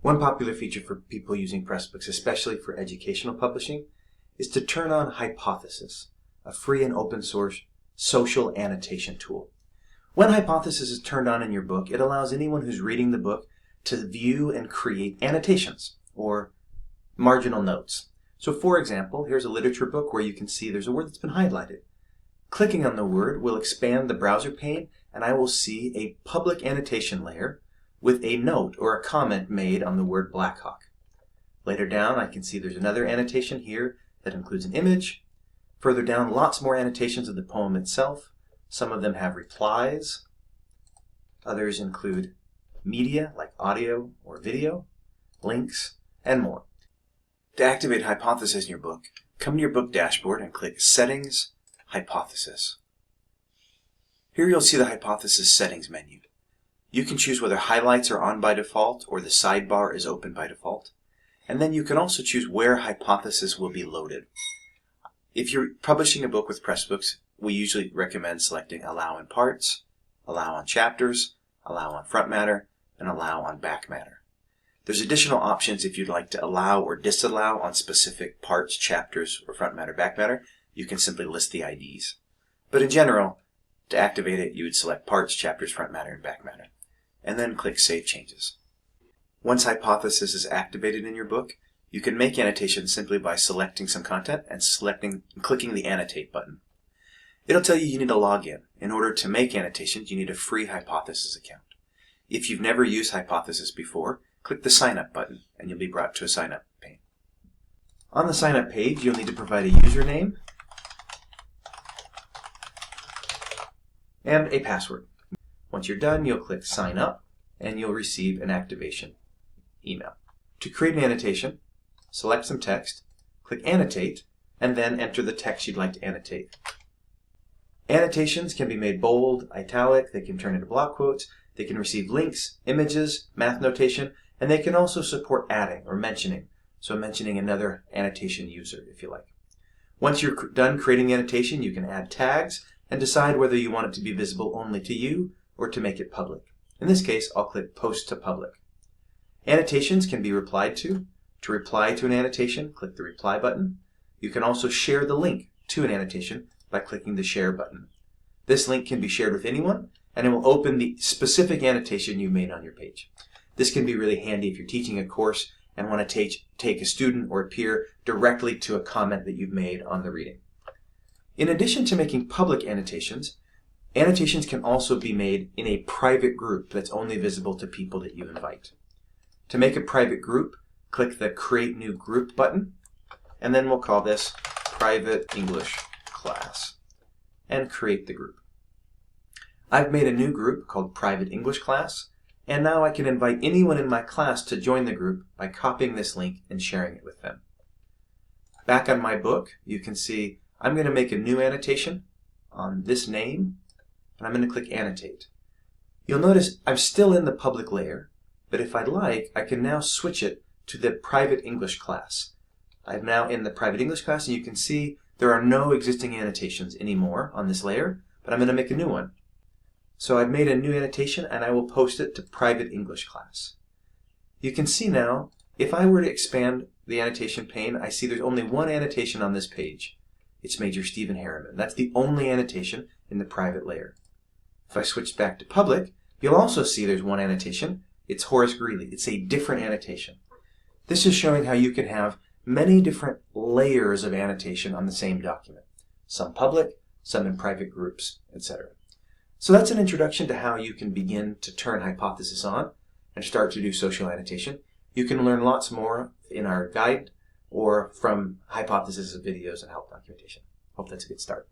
One popular feature for people using Pressbooks, especially for educational publishing, is to turn on Hypothesis, a free and open source social annotation tool. When Hypothesis is turned on in your book, it allows anyone who's reading the book to view and create annotations, or marginal notes. So for example, here's a literature book where you can see there's a word that's been highlighted. Clicking on the word will expand the browser pane, and I will see a public annotation layer with a note or a comment made on the word Blackhawk. Later down, I can see there's another annotation here that includes an image. Further down, lots more annotations of the poem itself. Some of them have replies. Others include media, like audio or video, links, and more. To activate Hypothesis in your book, come to your book dashboard and click Settings, Hypothesis. Here you'll see the Hypothesis Settings menu. You can choose whether highlights are on by default or the sidebar is open by default. And then you can also choose where Hypothesis will be loaded. If you're publishing a book with Pressbooks, we usually recommend selecting Allow in Parts, Allow on Chapters, Allow on Front Matter, and Allow on Back Matter. There's additional options if you'd like to allow or disallow on specific parts, chapters, or front matter, back matter. You can simply list the IDs. But in general, to activate it, you would select parts, chapters, front matter, and back matter, and then click Save Changes. Once Hypothesis is activated in your book, you can make annotations simply by selecting some content and clicking the Annotate button. It'll tell you need to log in. In order to make annotations, you need a free Hypothesis account. If you've never used Hypothesis before, click the Sign Up button, and you'll be brought to a Sign Up pane. On the Sign Up page, you'll need to provide a username and a password. Once you're done, you'll click Sign Up, and you'll receive an activation email. To create an annotation, select some text, click Annotate, and then enter the text you'd like to annotate. Annotations can be made bold, italic, they can turn into block quotes, they can receive links, images, math notation, and they can also support adding or mentioning, so mentioning another annotation user if you like. Once you're done creating the annotation, you can add tags and decide whether you want it to be visible only to you or to make it public. In this case, I'll click Post to Public. Annotations can be replied to. To reply to an annotation, click the Reply button. You can also share the link to an annotation by clicking the Share button. This link can be shared with anyone, and it will open the specific annotation you made on your page. This can be really handy if you're teaching a course and want to take a student or a peer directly to a comment that you've made on the reading. In addition to making public annotations, annotations can also be made in a private group that's only visible to people that you invite. To make a private group, click the Create New Group button, and then we'll call this Private English Class, and create the group. I've made a new group called Private English Class, and now I can invite anyone in my class to join the group by copying this link and sharing it with them. Back on my book, you can see I'm going to make a new annotation on this name, and I'm going to click Annotate. You'll notice I'm still in the public layer, but if I'd like, I can now switch it to the Private English Class. I'm now in the Private English Class, and you can see there are no existing annotations anymore on this layer, but I'm going to make a new one. So I've made a new annotation, and I will post it to Private English Class. You can see now, if I were to expand the annotation pane, I see there's only one annotation on this page. It's Major Stephen Harriman. That's the only annotation in the private layer. If I switch back to public, you'll also see there's one annotation. It's Horace Greeley. It's a different annotation. This is showing how you can have many different layers of annotation on the same document. Some public, some in private groups, etc. So that's an introduction to how you can begin to turn Hypothesis on and start to do social annotation. You can learn lots more in our guide or from Hypothesis videos and help documentation. Hope that's a good start.